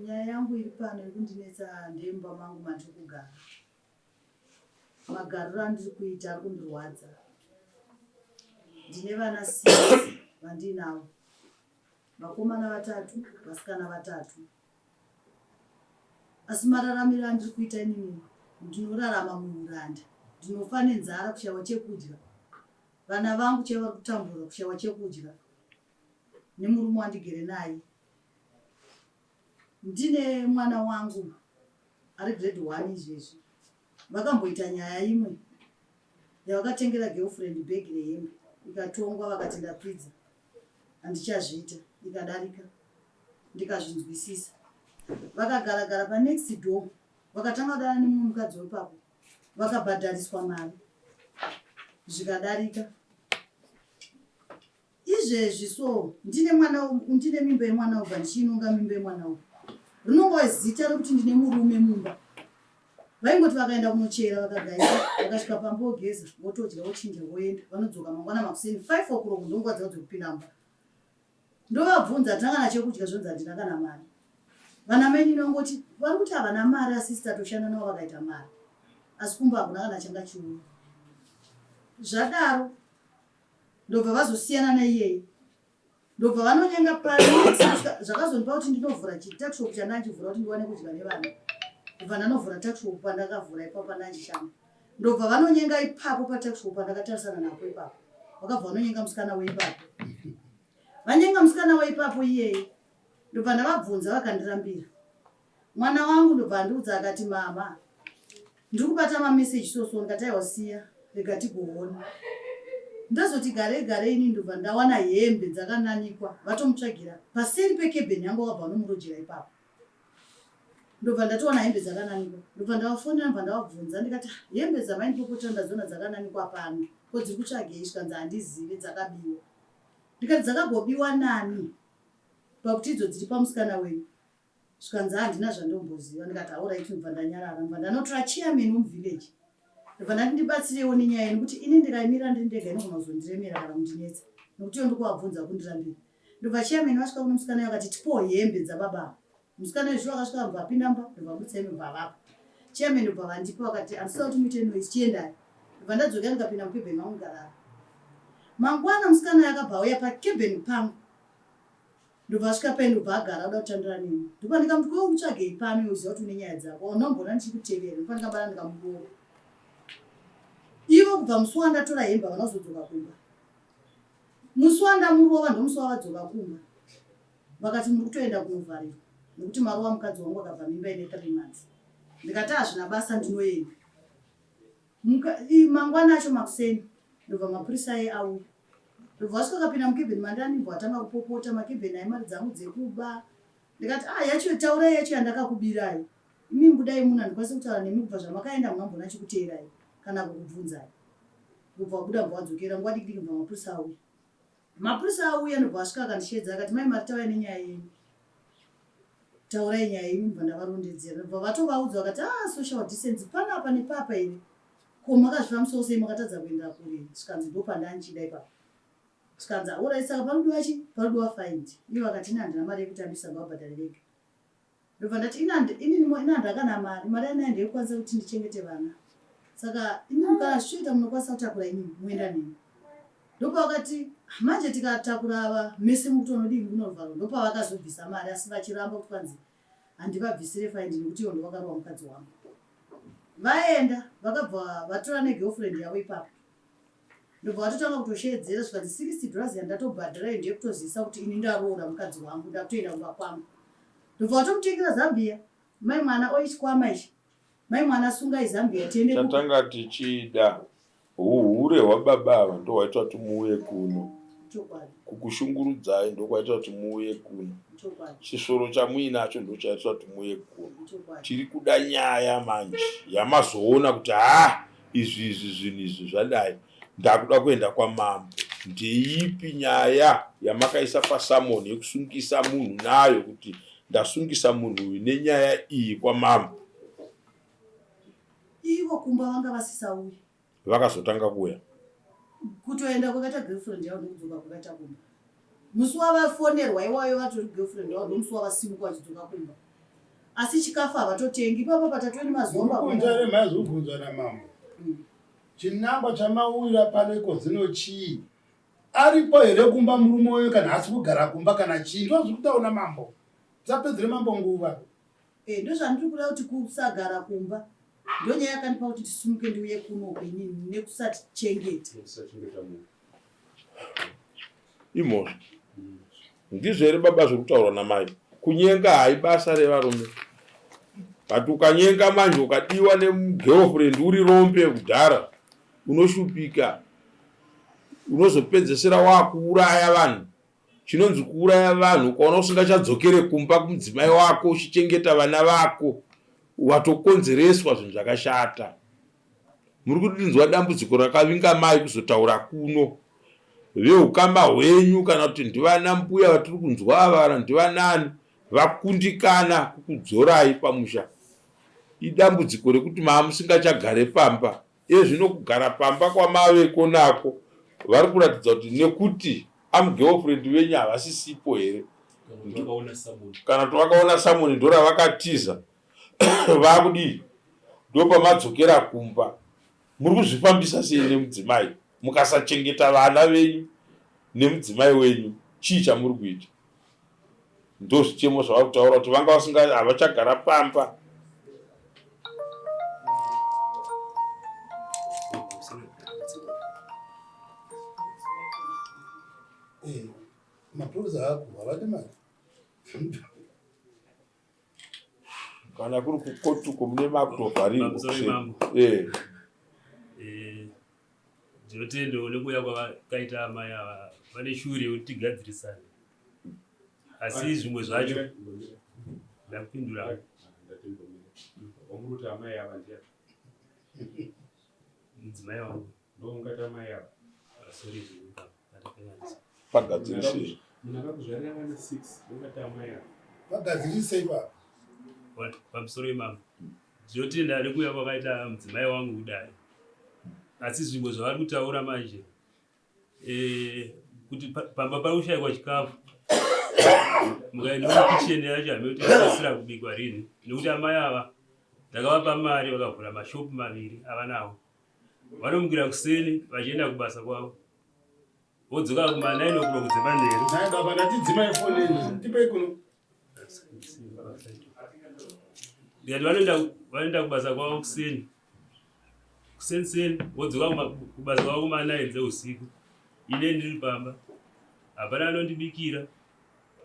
Nyaya yangu iri pano yekundinetsa ndemba mangu mandiri kugara. Magariro andiri kuita ari kundirwadza. Ndine vana 6 vandinavo. Vakomana 3, vasikana 3. Asi mararamiro andiri kuita inini ndinorarama muuranda. Ndinofa nenzara kushayiwa chekudya. Vana vangu chaiva vari kutambura kushayiwa chekudya. Nemurume wandigere naye. Ndine mwana wangu ari grade 1 izvezvi. Vakamboita nyaya imwe yavakatengera girlfriend bhegi rehembe ikatongwa vakati ndakwidza handichazviita ikadarika ndikazvinzwisisa. Vakagara pa next door vakatanga kudana nemumwe mukadzi wepapo vakabhadhariswa mari zvikadarika. Izvezvi so ndine mimba yemwana ubva ndichinonga mimba yemwana uyu. Rinongova zita rekuti ndine murume mumba. Vaingoti vakaenda kunochera vakagaisa vakasvika pamba vogeza votodya vochinja voenda vanodzoka mangwana makuseni 5 o'clock ndonguva dzavo dzekupinda mumba. Ndovabvunza tangana chekudya zvonzi handina kana mari. Vana menyu nongoti vari kuti havana mari asi sitatoshanda navo vakaita mari. Asi kumba hakuna kana changa chiuya. Zvadaro ndobva vazosiyana naiyeye. Ndobva vanonyenga pari zvakazondipa kuti ndinovhura chituckshop chandachivhura kuti ndiwane kudya nevana. Ndobva ndanovhura tuckshop pandakavhura ipapo pandachishanda. Ndobva vanonyenga ipapo patuckshop pandakatarisana napo ipapo. Vakabva vanonyenga musikana weipapo. Vanyenga musikana weipapo iyeye. Ndobva ndavabvunza vakandirambira. Mwana wangu ndobva andiudza akati mama ndiri kubata mameseji soso ndikati aiwasiya rega tigoona. Ndazoti gare ini ndobva ndawana hembe dzakananikwa vatomutsvagira paseri pekebheni yangu vakabva vanomurojera ipapo. Ndobva ndatowana hembe dzakananikwa. Ndobva ndavafonera ndobva ndavabvunza ndikati hembe dzamaindipopota ndazoona dzakananikwa pano ko dziri kutsvagei zvikanzi handizive dzakabiwa. Ndikati dzakagobiwa nani pakuti idzo dziri pamusikana wenyu. Zvikanzi handina zvandomboziva. Ndikati alright ndobva ndanyarara ndobva ndanotora chairman womuvillage. Ndobva ndati ndibatsirewo nenyaya yenu kuti ini ndikaimira ndiri ndega inogona kuzondiremera kana kundinetsa nokuti iyo ndokuvabvunza kundirambira. Ndobva chairman wasvika kuno musikana akati tipowo hembe dzababa. Musikana izvo akasvika ndobva apinda mba ndobva mutsa hembe ndobva avapa. Chairman ndobva vandipa vakati handisava kuti muite noise chiendai. Ndobva ndadzoka ndikapinda mukebheni mangu ngarara. Mangwana musikana yakabva auya pakebheni pangu. Ndobva asvika pei ndobva agara oda kutandira neni. Ndobva ndikamuti ko utsvagei pano uziva kuti une nyaya dzako unombona ndichikutevera ndobva ndikabata ndikamuboka. Ivo kubva musi wandatora hembe vanozodzoka kumba. Musi wandamurova ndomusi wavadzoka kumba. Vakati muri kutoenda kunovharirwa nokuti maruva mukadzi wangu akabva mimba ine 3 months. Ndikati hazvina basa ndinoenda. Mangwana acho makuseni ndobva mapurisa auya. Ndobva vasvika vakapinda mukebheni mandani ndobva vatanga kupopota makebheni aimari dzangu dzekuba. Ndikati yacho taurai yacho yandakakubirai. Imi budai muno handikwanisi kutaura nemi kubva zvamakaenda munambona chikuteerai kana kukubvunzai. Ndobva wabuda ndobva wadzokera nguva diki ndobva mapurisa auya. Mapurisa auya ndobva vasvika akandishedza akati mai mari taurai nenyaya yenyu. Taurai nyaya yenyu ndobva ndavarondedzera. Ndobva vatovaudza vakati social distance panapa nepapa ere. Ko makazvifa musoro sei makatadza kuenda kure. Zvikanzi ndopandanichida ipapo. Zvikanzi alright saka panodiwa chi panodiwa fine. Ivo vakati ina handina mari yekutambisa ngavabhadhare vega. Ndobva ndati inini handakana mari yana ndeyekwanisa kuti ndichengete vana. Saka inini kana zvichoita munokwanisa kutakura inini muenda neni. Ndopa vakati manje tikatakura ava mese mukutonodii munovharwa. Ndopa vakazobvisa mari asi vachiramba kuti kwanzi handivabvisire fine nekuti ivo ndovakarowa mukadzi wangu. Vaenda vakabva vatora negirlfriend yavo ipapo. Ndobva vatotanga kutoshedzera zvikanzi $60 yandatobhadhara ndiye kutozivisa kuti ini ndaroora mukadzi wangu ndakutoenda kumba kwangu. Ndobva vatomutengera Zambia. Mai mwana oichikwama ichi. Mai mwana sungai Zambia tiende ku. Tatanga tichida uhure hwababa ava ndo hwaitwa kuti muuye kuno. Kukushungurudzai ndo kwaitwa kuti muuye kuno. Chisoro chamuinacho ndo chaitwa kuti muuye kuno. Tiri kuda nyaya manje yamazoona kuti izvi zvinhu izvi zvadai ndakuda kuenda kwamambo. Ndeipi nyaya yamakaisa pasamoni yekusungisa munhu nayo kuti ndasungisa munhu uyu nenyaya iyi kwamambo. Ivo kumba vanga vasisauya. Vakazotanga kuya. Kutoenda kwakaita girlfriend yavo ndokudzoka kwakaita kumba. musi wavafonerwa iwayo vatori girlfriend wavo nomusi wavasimuka vachidzoka kumba asi chikafu havatotengi ipapo patatoni mazuvakunjare mazobvunzwa namambo chinangwa chamawira paneko dzino chii aripo here kumba murume weyo kana asi kugara kumba kana chii ndo zviri kutaura mambo tisapedzere mambo nguva ndozvandiri kuda kuti kusagara kumba ndonyaya yakandipa kuti tisumuke ndiuye kuno inini nekusati chengeta imozvo ndizvo here baba zvokutaurwa namai kunyenga haibasa revarume kati ukanyenga manje ukadiwa nemugirlfriend uri rombe kudhara unoshupika unozopedzesera wakuuraya vanhu chinonzi kuuraya vanhu ukaona usingachadzokere kumba kumudzimai wako uchichengeta vana vako watokonzereswa zvinhu zvakashata. Muri kudinzwa dambudziko rakavinga mai kuzotaura kuno veukama hwenyu kana kuti ndivana mbuya vatiri kunzwa ava ndivanani vakundikana kukudzorai pamusha. Idambudziko rekuti mama musingachagare pamba ezvino kugara pamba kwamave konako vari kuratidza kuti nekuti amugirlfriend venyu havasisipo here kana kuti vakaona samoni ndora vakatiza vakudii ndopamadzokera kumba. Muri kuzvifambisa sei nemudzimai mukasachengeta vana venyu nemudzimai wenyu chii chamuri kuita? Ndozvichemo zvava kutaura kuti vanga vasinga havachagara pamba. mapurisa ako havadi mari kana kuri kukotuko mune makutovhariwo ndinotenda nekuuya kwavakaita amai ava vane shuri yekuti tigadzirisane, asi zvimwe zvacho ndakupindura mudzimai wangu pagadzirisei vagadzirisei pamusoro imamo ndinotenda nekuuya kwakaita mudzimai wangu kudai, asi zvimwe zvavari kutaura manje kuti pamba paushayikwa chikafu mukaenda mukicheni yacho hamekuti vakasira kubikwa rini, nekuti amai ava ndakavapa mari vakavhura mashopu maviri ava nawo, vanomukira kuseni vachienda kubasa kwavo vodzoka kuma9 o'clock dzemanheru ndikati vanoenda kubasa kwavo kuseni vodzoka kubasa kwavo kuma9 dzeusiku. Ine ndiri pamba, hapana anondibikira,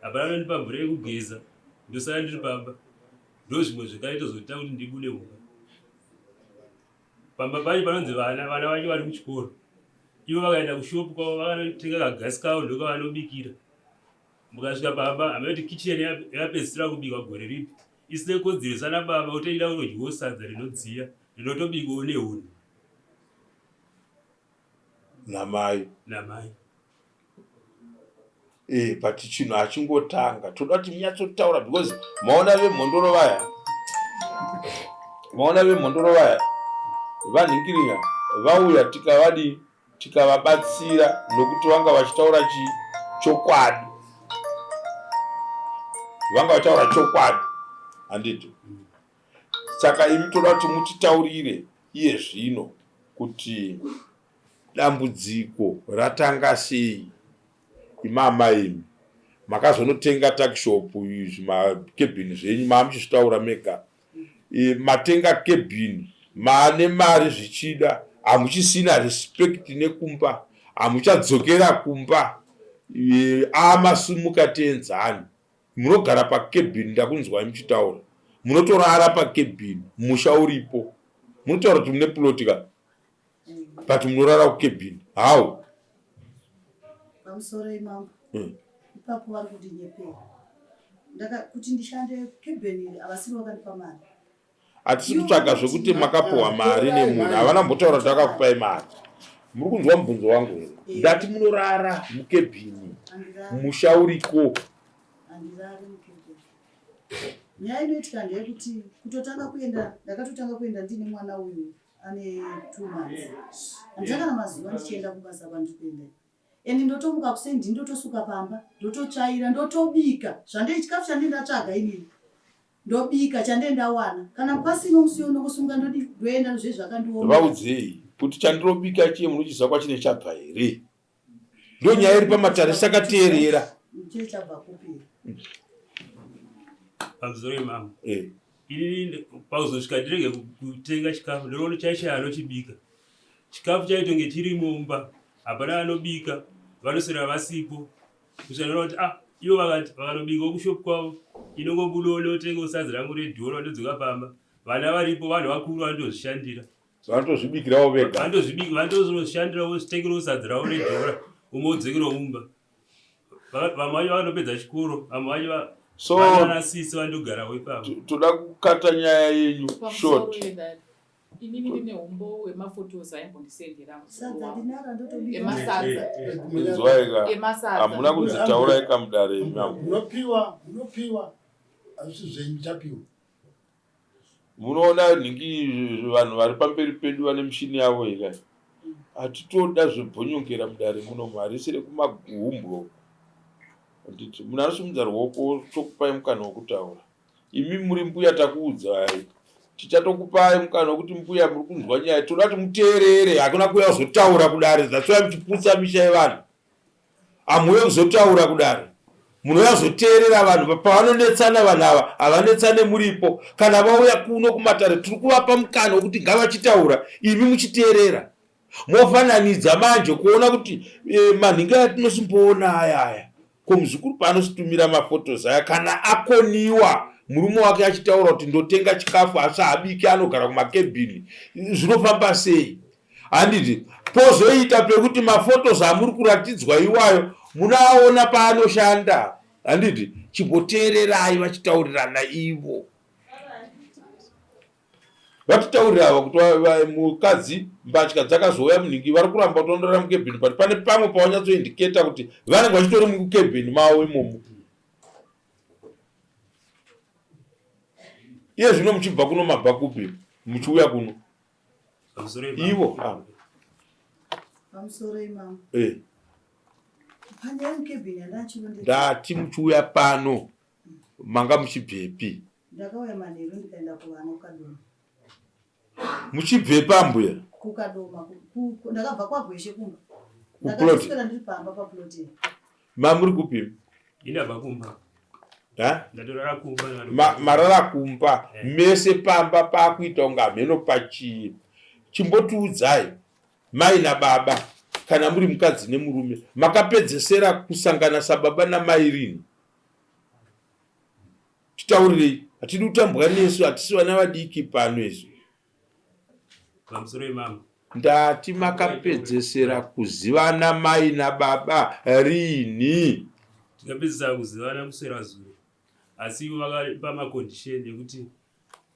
hapana anondipa mvura yekugeza, ndosara ndiri pamba. Ndo zvimwe zvakaita zoita kuti ndibude mumba. Pamba pacho panonzi vana vacho vari kuchikoro, ivo vakaenda kushopu kwavo vakanotenga kagasi kavo ndokavanobikira. Mukasvika pamba hamekuti kicheni yapedzisira kubikwa gore ripi, isine kodzero sana baba utoida kunodyiwo sadza rinodziya rinotobikwawo nehuni namai. But chinhu hachingotanga toda kuti munyatsotaura because maona vemhondoro vaya vanhingirira vauya tikavabatsira nokuti vanga vachitaura chokwadi, handiti. Saka imi toda kuti mutitaurire iye zvino kuti dambudziko ratanga sei. Imama imi makazonotenga takishopu zvimakebhini zvenyu maamuchizvitaura mega, matenga kebhini maane mari zvichida, hamuchisina respect nekumba, hamuchadzokera kumba, amasumuka tenzani, munogara pakebhini. Ndakunzwai muchitaura munotorara pakebhini, musha uripo, munotaura kuti mune plotika but munorara kukebhini. How? Pamusoro imambo ipapo vari kundinyepera kuti ndishande kebheni havasiri vakandipa mari. Hatisi kutsvaga zvokuti makapuwa mari nemunhu, havana mbotaura kuti vakakupai mari. Muri kunzwa mubvunzo wangu here? Ndati munorara mukebhini, musha uriko. Handirari mukebheni. Nyaya inoitika ndeyekuti ndakatotanga kuenda ndine mwana uyu ane 2 months. Handisakana mazuva ndichienda kubasa kwandiri kuenda. ende ndotomuka kusendi ndotosuka pamba ndototsvaira ndotobika chikafu chandendatsvaga inini ndobika chandendawana kana pasino musiwo nokusunga ndoenda zvezvakandioma vaudzei kuti chandirobika chiye munochiziva kwachine chabva here ndo nyaya iri pamatare sakateerera chii chabva kupira pamuzoro imama ini pakuzosvika ndirege kutenga chikafu ndinoona chaishaya anochibika chikafu chaitonge chiri mumba hapana anobika vanoswera vasipo kushanaona kuti ivo vakanobika kushopu kwavo inongobuda otenga sadza rangu redhoro vandodzoka pamba vana varipo vanhu vakuru vanotozvishandira vanotozvibikirawo vega vanotozvishandira vozvitengerawo sadza ravo redhora umwe odzokera mumba vamwe vacho vanopedza chikoro vamwe vacho vanasisi vandogarawo ipapo toda kukata nyaya yenyu short inini ndine umbo wemafotos aimbondisendera emasadza hamuna kunzitaura ekamudare munopiwa asi zvenyu chapiwa munoona nhingi vanhu vari pamberi pedu vane mishini yavo ika hatitoda zvebhonyongera mudare muno harisire kumaguhumbwo nditi munhu anosimudza ruoko tokupai mukana wokutaura imi muri mbuya takuudzai tichatokupai mukana wekuti mbuya muri kunzwa nyaya toda kuti muteerere hakuna kuuya kuzotaura kudare zvatsova muchiputsa misha yevanhu hamuuye kuzotaura kudare munouya kuzoteerera vanhu pavanonetsana vanhu ava havanetsane muripo kana vauya kuno kumatare tiri kuvapa mukana wekuti ngavachitaura imi muchiteerera mofananidza manje kuona kuti manhinga atinosimboona aya ko muzukuru paanositumira mafotos aya kana akoniwa murume wake achitaura kuti ndotenga chikafu asi habiki anogara kumakebhini zvinofamba sei handiti pozoita pekuti mafotos amuri kuratidzwa iwayo munaona paanoshanda handiti chimboteererai vachitaurirana ivo vatitaurira kuti mukadzi mbatya dzakazouya munhingi vari kuramba kutondorera mukebhini but pane pamwe pawanyatsoindiketa kuti vanenge vachitori mukebhini mavo imomo iye zvino muchibva kuno mabva kupi muchiuya kuno ivo pamusoro imamo ndati muchiuya pano manga muchibvepi ndakauya manheru ndikaenda kuvana ukadoma muchibvepa mbuya kukadoma ndakabva kwagweshe kumba ndakaswera ndiri pamba paploti mamuri kupi indabva kumba ndatorara kumba marara kumba mese pamba pakuita unga mheno pachii chimbotiudzai mai nababa kana muri mukadzi nemurume makapedzesera kusangana sababa namai rini titaurirei hatidi kutambwa nesu hatisi vana vadiki pano izvo pamusoro imama ndati makapedzesera kuzivana mai nababa rini tikapedzesera kuzivana kuswera zuva asi ivo vakapa makondisheni ekuti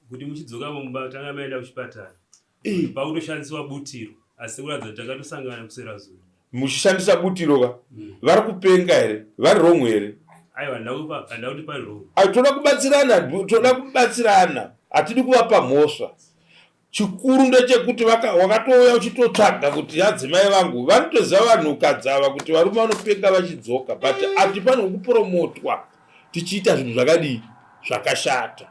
kuti muchidzoka mumba tanga maenda kuchipatara pakutoshandiswa butiro asi kuratidza kuti takatosangana kuswera zuva muchishandisa butiro ka vari kupenga here vari romwe here aiwa handida kuti pari romwe toda kubatsirana hatidi kuvapa mhosva chikuru ndechekuti wakatouya uchitotsvaga kuti adzimai vangu vanotoziva vanhukadzi ava kuti varume vanopenga vachidzoka but hatifanirwi kupromotwa tichiita zvinhu zvakadii zvakashata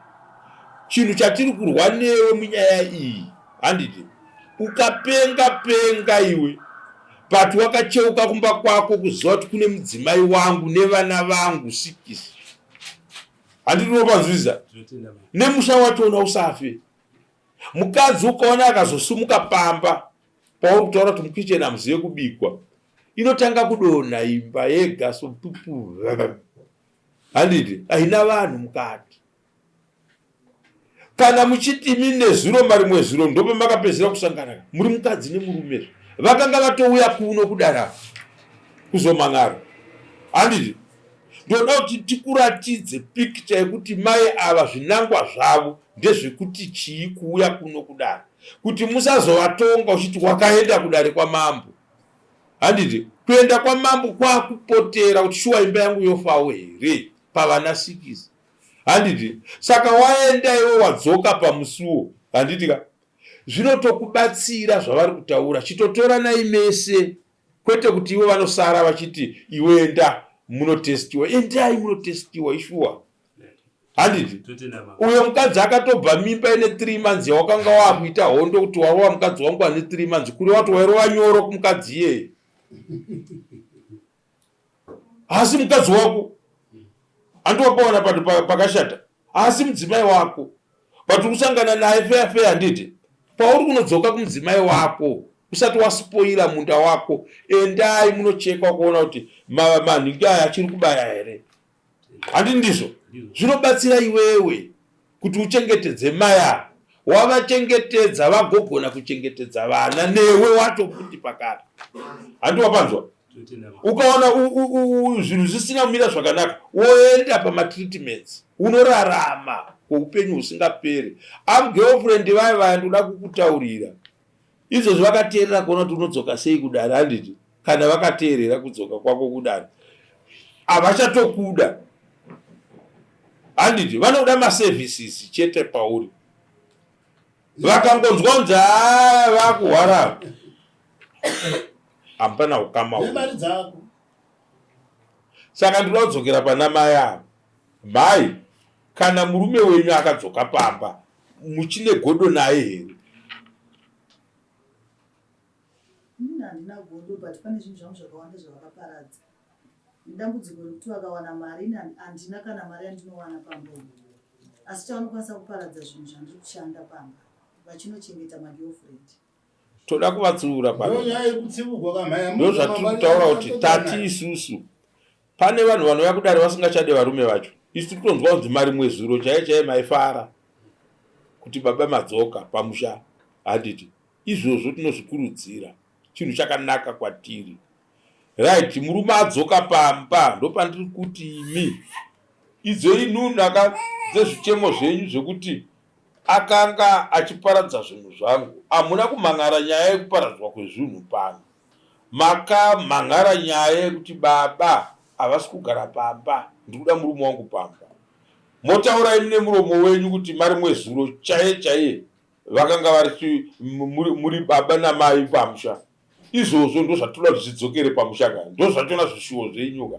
chinhu chatiri kurwa newe munyaya iyi handiti ukapenga iwe but wakacheuka kumba kwako kuziva kuti kune mudzimai wangu nevana vangu 6 handiti unopanzwiza nemusha wachona usafe mukadzi ukaona akazosumuka pamba pauri kutaura kuti mukicheni hamuzive kubikwa inotanga kudonha imba yega sopupu handiti haina vanhu mukati kana muchiti mine zuro marimwe zuro ndopa makapedzera kusangana muri mukadzi nemurume vakanga vatouya kuno kudara kuzomangara handiti ndoda kuti tikuratidze pikicha yekuti mai ava zvinangwa zvavo ndezvekuti chii kuuya kuno kudara kuti musazovatonga uchiti wakaenda kudare kwamambo handiti kuenda kwamambo kwakupotera kuti shuwa imba yangu yofawo here pavana 6 handiti saka waenda iwe wadzoka pamusuwo handiti ka zvinotokubatsira zvavari kutaura chitotora nai mese kwete kuti iwe vanosara vachiti iwe enda munotestiwa. Endai munotestiwa ishuwa. Handiti uyo mukadzi akatobva mimba ine 3 months yawakanga wakuita hondo kuti warova mukadzi wangu ane 3 months kuri wati wairova nyoro kumukadzi iyeye. Asi mukadzi wako andopaona patu pakashata, asi mudzimai wako pati kusangana naye feya handiti pauri kunodzoka kumudzimai wako usati waspoila munda wako. Endai munochekwa kuona kuti manhingi aya achiri kubaya here. Handi ndizvo zvinobatsira iwewe kuti uchengetedze maya wavachengetedza vagogona kuchengetedza vana newe watokuti pakati. Handi wapanzwa? Ukaona zvinhu zvisina kumira zvakanaka woenda pamatreatments unorarama kweupenyu husingaperi. Girlfriend vaya ndoda kukutaurira izvozvo vakateerera kuona kuti unodzoka sei kudare. Handiti kana vakateerera kudzoka kwako kudare havachatokuda. Handiti vanoda maservices chete pauri. Vakangonzwa kunzi vakuhwara hapana ukama. Saka ndoda kudzokera pana mai avo. Mai, kana murume wenyu akadzoka pamba muchine godo naye here? Handina godo, but pane zvinhu zvangu zvakawanda zvavakaparadza. Dambudziko rekuti vakawana mari, handina kana mari yandinowana pamba. Asi chavanokwanisa kuparadza zvinhu zvandiri kushanda pamba vachinochengeta magirlfriend. Toda kuvatsiura pano. Ndo zvatiri kutaura kuti tati isusu pane vanhu vanouya kudare vasingachade varume vacho. Isu tiri kutonzwa kunzi mari mwezuro chaiye maifara kuti baba madzoka pamusha. Handiti izvozvo tinozvikurudzira, chinhu chakanaka kwatiri. Right, murume adzoka pamba ndopandiri kuti imi idzoi nhunhu dzezvichemo zvenyu zvekuti akanga achiparadza zvinhu zvangu. Hamuna kumhan'ara nyaya yekuparadzwa kwezvinhu pano. Makamhan'ara nyaya yekuti baba havasi kugara pamba, ndikuda murume wangu pamba. Motaurai mune muromo wenyu kuti mari mwezuro chaiye vakanga vari muri baba namai pamusha. Izvozvo ndo zvatoda kuti zvidzokere pamusha kana ndo zvachona zvishuwo zvenyuka.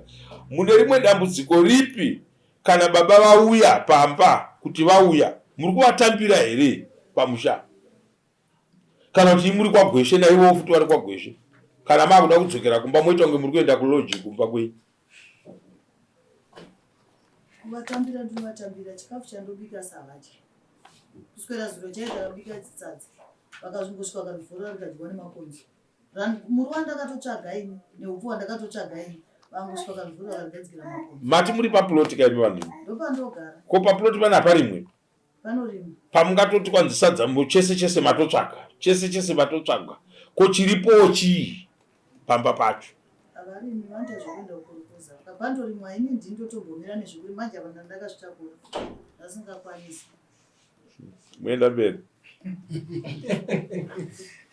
Mune rimwe dambudziko ripi kana baba vauya pamba kuti vauya muri kuvatambira here pamusha? Kana kuti muri kwagweshe naivo futi vari kwagweshe? Kana makuda kudzokera kumba moita kunge muri kuenda kuloji kumba kwenyu? Kuvatambira ndinovatambira, chikafu chandobika savachi. Kuswera zuro chaita vakabika sadza. Vakazvingosvika vakavhura vikadyiwa nemakonzo. Muri wandakatotsvaga ini neupfu wandakatotsvaga ini vangosvika vakavhura vakagadzikira makonzo. Mati muri paploti kaimi vanhu? Ndopandogara. Ko paploti pana parimwe? Panorimwe. Pamungatoti kwanzi sadza chese matotsvaga. Chese matotsvaga. Ko chiripo chii pamba pacho? Avarimi vanoita zvekuenda kukurukuza. Kapandorimwa ini ndindotombomira nezvekuri manje avana ndakazvitakura. Asingakwanisi. Muenda mberi.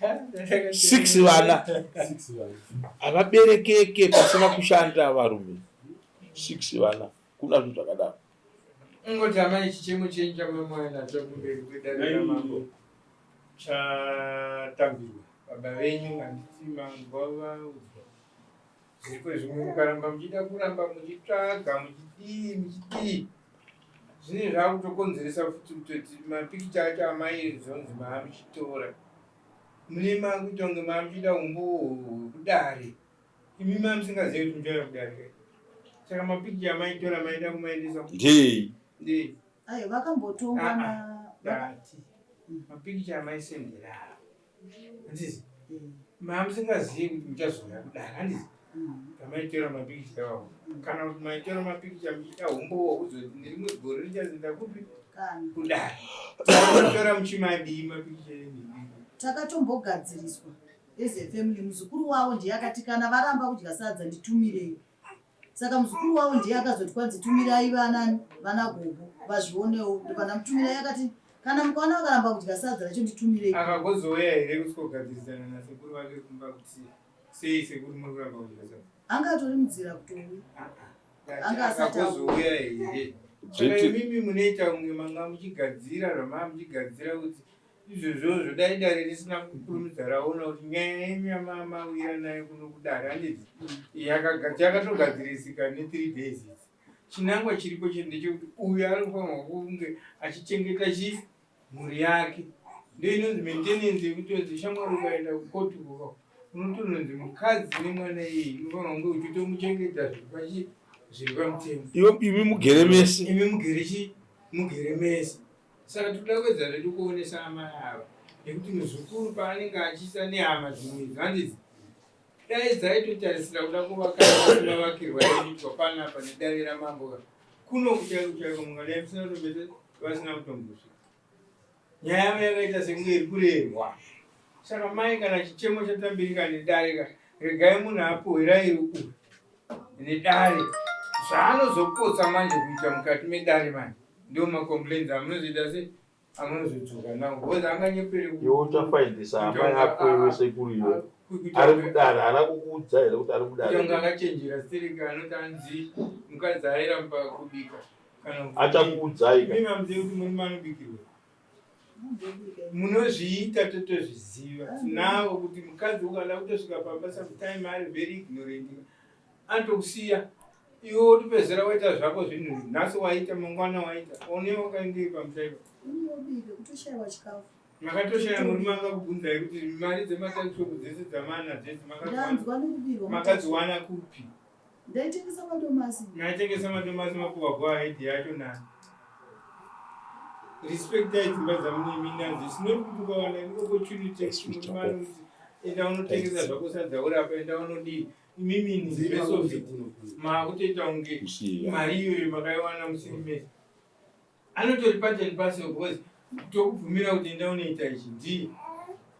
6 vana avaberekeke pasina kushanda varume. 6 vana kuna zvinhu zvakadaro. Ngoti amai chichemo chenyu chamamwana nacho kumberi kwedarira mambo chatambirwa baba venyu handiti mangwava zviripo zvimwe mukaramba muchida kuramba muchitsvaga muchidii zvine zvakutokonzeresa futi kutoti mapikicha acho amai zonzi maamuchitora mune makuita kunge maamuchida umbo kudare imi mamusingazivi kuti muchaida kudare. Saka mapikicha amaitora maida kumaendesa ndei ayo vakambotongwa dati mapikicha amaisendera handizi mamusingazivi kuti muchazoya kudare handizi kamaitora mapikicha wavo kana kuti maitora mapikicha muchida humbowa kuzoti nerimwe gore richazinda kupi kudare tora muchimadii mapikicha enii. Takatombogadziriswa as a family. Muzukuru wavo ndiye akati kana varamba kudya sadza nditumirei. Saka muzukuru wavo ndiye akazoti kwanzi tumirai vana gogo vazvionewo. Vanamutumirai akati kana mukaona vakaramba kudya sadza racho nditumirei. Akagozoya here kusikogadzirisana nasekuru vake kumba kuti sei sekuru muri kuramba kudya sadza? Anga atorimudzira kutowi. Anga akagozoya here. Saka imimi munoita kunge manga muchigadzira zvamaa muchigadzira kuti izvozvozvo dai dare risina kukurumidza raona kuti nyaya yenyamamawira nayo kuno kudare handiti yakatogadzirisika ne3 days idzi. Chinangwa chiripo ndechekuti uyu anofanirwa kunge achichengeta mhuri yake. Ndio inonzi maintenance yekuti shamwari ukaenda kukoti kuko unotononzi mukadzi nemwana iyi unofanirwa kunge uchitomuchengeta zviri pamutemo. Imi mugere mese. Saka toda kuedza zvedu kuonesa amai ava nekuti muzukuru paanenge achiisa nehama dzimwe handidzi dai dzaitotarisira kuda kuvakavakirwa yaitwa panapa nedare ramambo kuno kuchaiko mungadai musina kutombete vasina kutombosvika. Nyaya yavo yakaita senge iri kurerwa. Saka mai kana chichemo chatambirika nedare regai munhu apohwerai uku nedare zvaanozopotsa manje kuita mukati medare manje ndio macomplaints amunozoita sei amunozodzoka nawo because anganyepere iwo uchafaindisa amai ako iwe sekuru iwe ari kudare haana kukuudza here kuti ari kudare kutonga akachenjera stereka anoti anzi mukadzi airamba kubika kana achakuudzai mimi mamuzivi kuti muri manobikirwa munozviita totozviziva tinavo kuti mukadzi ukada kutosvika pamba sometime ari very ignorant anotokusiya iwe wotopedzera waita zvako zvinhu nhasi waita mangwana waita one wakaingei pamusaipa makatoshaya muri manga kubvunzai kuti mari dzematakishopu dzese dzamana dzese makadziwana kupi? ndaitengesa madomasi. Naitengesa madomasi makuhwa hedhi yacho nani respectai dzimba dzamuneminanzi sinoti ukawana opportunity muri mari kuti enda unotengesa zvako sadzaurapa enda unodii imimini makutoita unge mari iyoyo makaiwana musiri mese anotori paten pasio because tokubvumira kuti enda unoita ichi ndii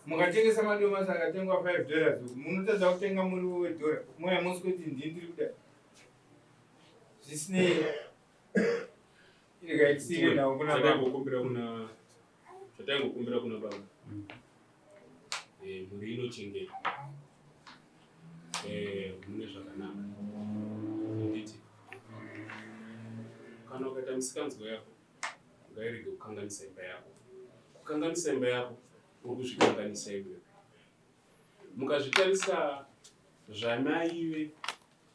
mukatengesa madomasi akatengwa $5 munotadza kutenga muriwo $1 moya mosi kuti ndiri kudai zvisinei irikaitisire nawo kuna zvataingokumbira kuna baba mhuri inochengeta mune zvakanaka nditi kana ukaita musikanzwa yako ngairege kukanganisa imba yako. Kukanganisa imba yako uri kuzvikanganisa iwe. Mukazvitarisa zvamaive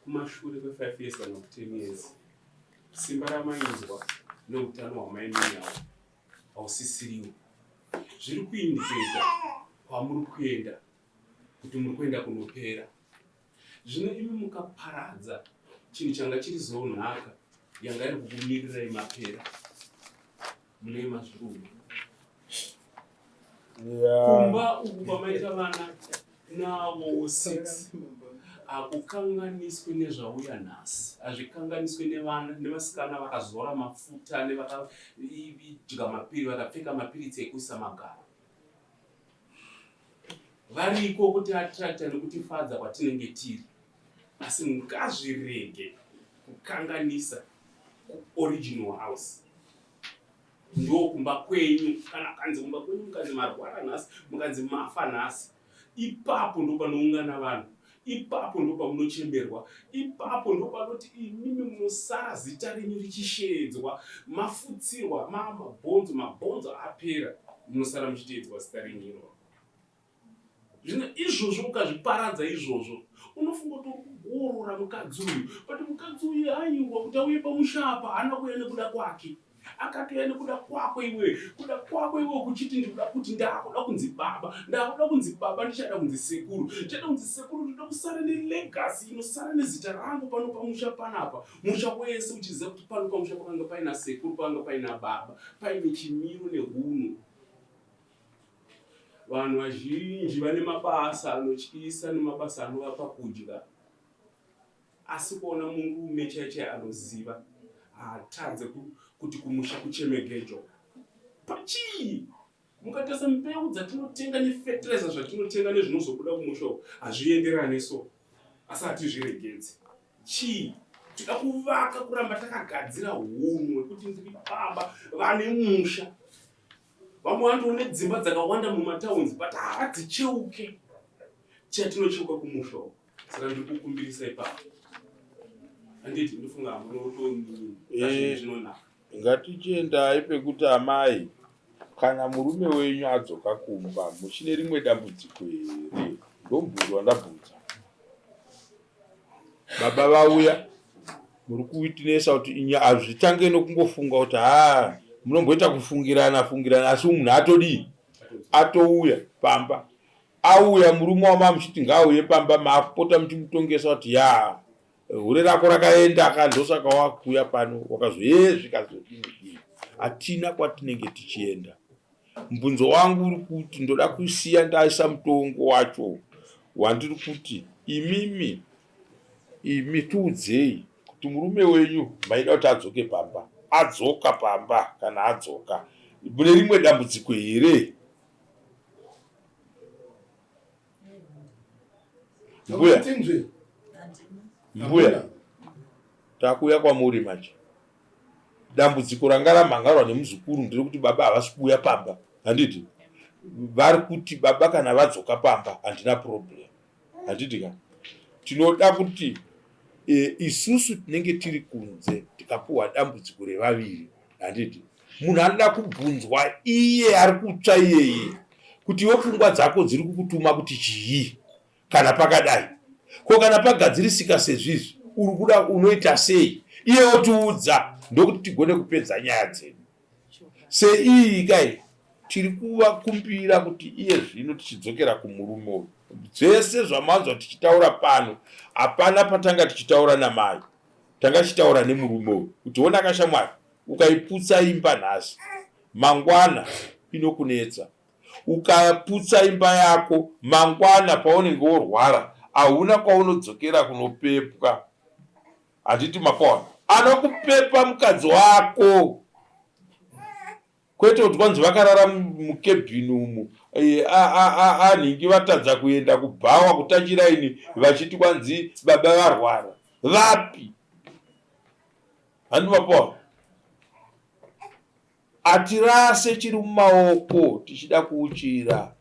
kumashure kwe5 years kana 10 years simba ramainzwa neutano hwamaininawo hausisiriwo. Zviri kuindiketa kwamuri kuenda kuti muri kuenda kunopera. Zvino imi mukaparadza chinhu changa chiri zonhaka yanga iri kukumirirai mapera mune mazvirume. Kumba uku kwamaita vana navo 6 akukanganiswe nezvauya nhasi, hazvikanganiswe nevasikana vakazora mafuta nevakadya mapiri vakapfeka mapiritsi ekuisa magaro. Variko kuti attracta nekutifadza kwatinenge tiri, asi ngazvirege kukanganisa original house. Ndo kumba kwenyu, kana kanzi kumba kwenyu mukanzi marwara nhasi, mukanzi mafa nhasi, ipapo ndo panoungana vanhu, ipapo ndo pamunochemberwa, ipapo ndo panoti imimi munosara zita renyu richishedzwa, mafutsirwa, mabhonzo apera, munosara muchiteedzwa zita renyu. Zvino izvozvo ukazviparadza izvozvo, unofunga kuti urikugorora mukadzi uyu, but mukadzi uyu aiwa kuti auye pamushapa, haana kuuya nekuda kwake. Akatouya nekuda kwako iwe, kuda kwako iwe kuchiti ndikuda kuti ndakuda kunzi baba, ndichada kunzi sekuru, ndoda kusara nelegacy inosara nezita rangu pano pamusha panapa. Musha wese uchiziva kuti pano pamusha pakanga paina sekuru, pakanga paina baba, paine chimiro nehunhu. Vanhu vazhinji vane mabasa anotyisa nemabasa anovapa kudya, asi kuona murume chaiye anoziva haatadze kuti kumusha kuchemegejo. Pachii mukatasa mbeu dzatinotenga nefertilizer zvatinotenga nezvinozobuda kumusha hazvienderane so, asi hatizviregedze. Chii toda kuvaka kuramba takagadzira hunhu hwekuti ndiri baba vane musha. Vamwe vantu une dzimba dzakawanda mumatowns but havadzicheuke chatinocheuka kumusha. Saka ndikukumbirisa ipapo. Handiti ndofunga munotoni zvinonaka. Ngatichiendai pekuti amai kana murume wenyu adzoka kumba muchine rimwe dambudziko here, ndombudzi wandabvudza. Baba vauya muri kuitinesa kuti hazvitange nokungofunga kuti munomboita kufungirana asi munhu atodii, atouya pamba. Auya murume wamamuchiti ngaauye pamba, maakupota muchimutongesa kuti hure rako rakaenda akandosaka wakuya pano wakazvezvikazodini. Hatina kwatinenge tichienda. Mbunzo wangu uri kuti ndoda kusiya ndaisa mutongo wacho wandiri kuti imi tiudzei kuti murume wenyu maida kuti adzoke pamba. Adzoka pamba kana adzoka mune rimwe dambudziko here? Mbuya takuya kwamuri manje. Dambudziko ranga ramhangarwa nemuzukuru ndiri kuti baba havasi kuuya pamba. Handiti vari kuti baba kana vadzoka pamba handina problem. Handiti ka tinoda kuti isusu tinenge tiri kunze tikapuwa dambudziko revaviri. Handiti munhu anoda kubvunzwa iye ari kutsva iyeye kuti iwe pfungwa dzako dziri kukutuma kuti chii kana pakadai. Ko kana pagadzirisika sezvizvi uri kuda unoita sei? Iye otiudza ndokuti tigone kupedza nyaya dzedu. Sei kai tiri kuvakumbira kuti iye zvino tichidzokera kumurume uyu. Zvese zvamanzwa tichitaura pano hapana patanga tichitaura namai, tanga tichitaura nemurume uyu kuti ona kashamwari ukaiputsa imba nhasi mangwana inokunetsa. Ukaputsa imba yako mangwana paunenge worwara hauna kwaunodzokera kunopepwa. Handiti mapona anokupepa mukadzi wako, kwete kuti kwanzi vakarara mukebhini umu anhingi vatadza kuenda kubhawa kutachiraini vachiti kwanzi baba varwara. Vapi? Handiti mapona atirase chiri mumaoko tichida kuuchira.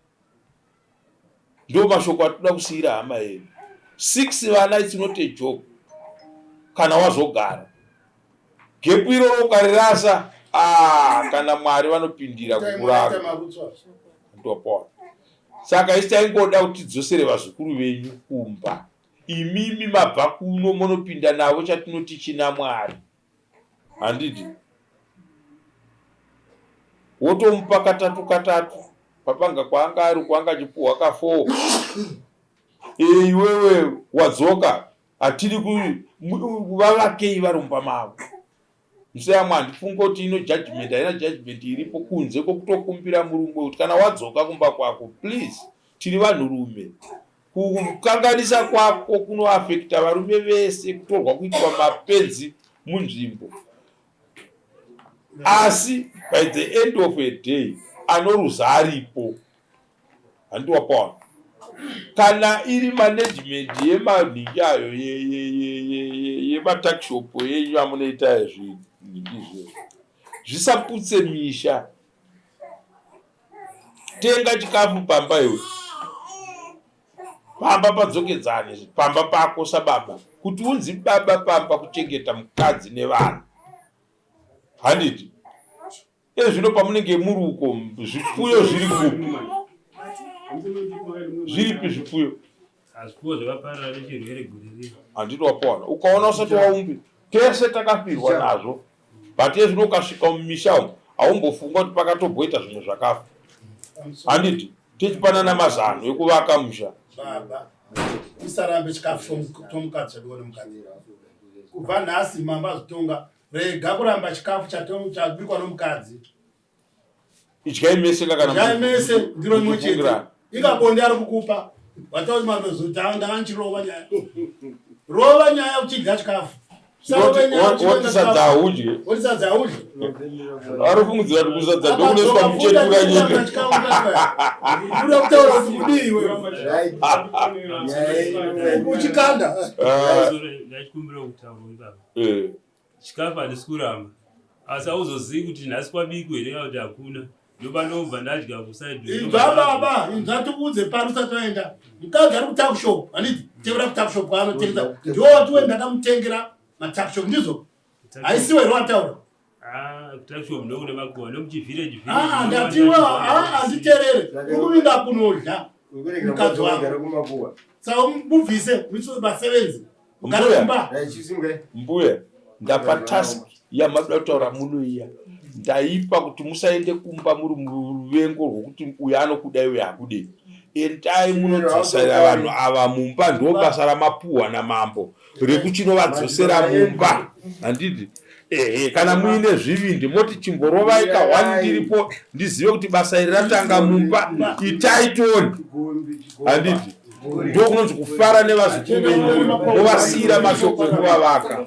Ndo mashoko atoda kusiyira hama yedu. 6 vana it's not a joke kana wazogara. Gepu iroro ukarirasa kana Mwari vanopindira kukuranga. Ndopona. Saka isitaingoda kuti tidzosere vazukuru venyu kumba. Imimi mabva kuno munopinda navo chatinoti china Mwari. Handiti wotomupa katatu papanga kwanga ari kwanga chipuwa ka 4. Iwewe wadzoka atiri kuvavakei varumba mavo. Musayamwa ndifunga kuti ino judgment haina judgment iripo kunze kokutokumbira murumwe kuti kana wadzoka kumba kwako please tiri vanhurume. Kukanganisa kwako kunoafekta varume vese, kutorwa kuitwa mapenzi munzvimbo. Asi by the end of a day anoruza aripo. Handiti wapona. Kana iri management yemanhingi ayo yematakishop yenyu amunoita izvo zvisaputse misha. Tenga chikafu pamba iwe, pamba padzokedzane pamba pako sababa kuti unzi baba pamba kuchengeta mukadzi nevana. Handiti zvino pamunenge muri uko zvipfuyo zviri kupi? Zviripi zvipfuyo? Zvipfuyo zvakaparara nechirwere guriri. Handiti wapona. Ukaona usati waumbi tese takafirwa nazvo. But zvino ukasvika mumisha umu haumbofunga kuti pakatobhoita zvimwe zvakafa. Handiti tichipanana mazano ekuvaka musha. Baba usarambe chikafu tomukadzi chadiwa nemukadzi. Kubva nhasi mamba zitonga rega kuramba chikafu chabikwa nomukadzi. Idyai mese kana mese ndiro imwe chete. Ikabonde ari kukupa watauri mamezota ndakanchirova nyaya. Rova nyaya uchidya chikafu. Wotisadza audye. Wotisadza audye. Arifungidzira kuti kusadza ndokuneswa muchetura nyika. Unoda kutaura kuti kudii wewe? Uchikanda. Ndachikumbira kutaura baba. Chikafu handisi kuramba. Asi hauzozivi kuti nhasi kwabikwa here kana kuti hakuna. Ndobva ndadya kusaidhi. Baba, ngatiudze pari usati waenda. Mukadzi ari kutakishop, handiti tevera kutakishop kwaanotengesa. Ndiwo wati wenda ndamutengera matakishop ndizvo. Haisiwe here wataura. kutakusho mnokune makuwa nomuchivhireji ndatiwa handiterere ukuvinga kunodya mukadzi wako saka mubvise vasevenzi mbuya ndapa task yamabuda kutaura muno iya ndaipa kuti musaende kumba muri muruvengo rwokuti uyo anokudai uyo hakudei endai munodzosera vanhu ava mumba. Ndo basa ramapuhwa namambo rekuchinovadzosera mumba. Handiti kana muine zvivindi moti chimborovai ka 1 ndiripo ndizive kuti basa iri ratanga mumba itaitoni. Handiti ndo kunonzi kufara nevazukuru venyu movasiyira mashoko ekuvavaka.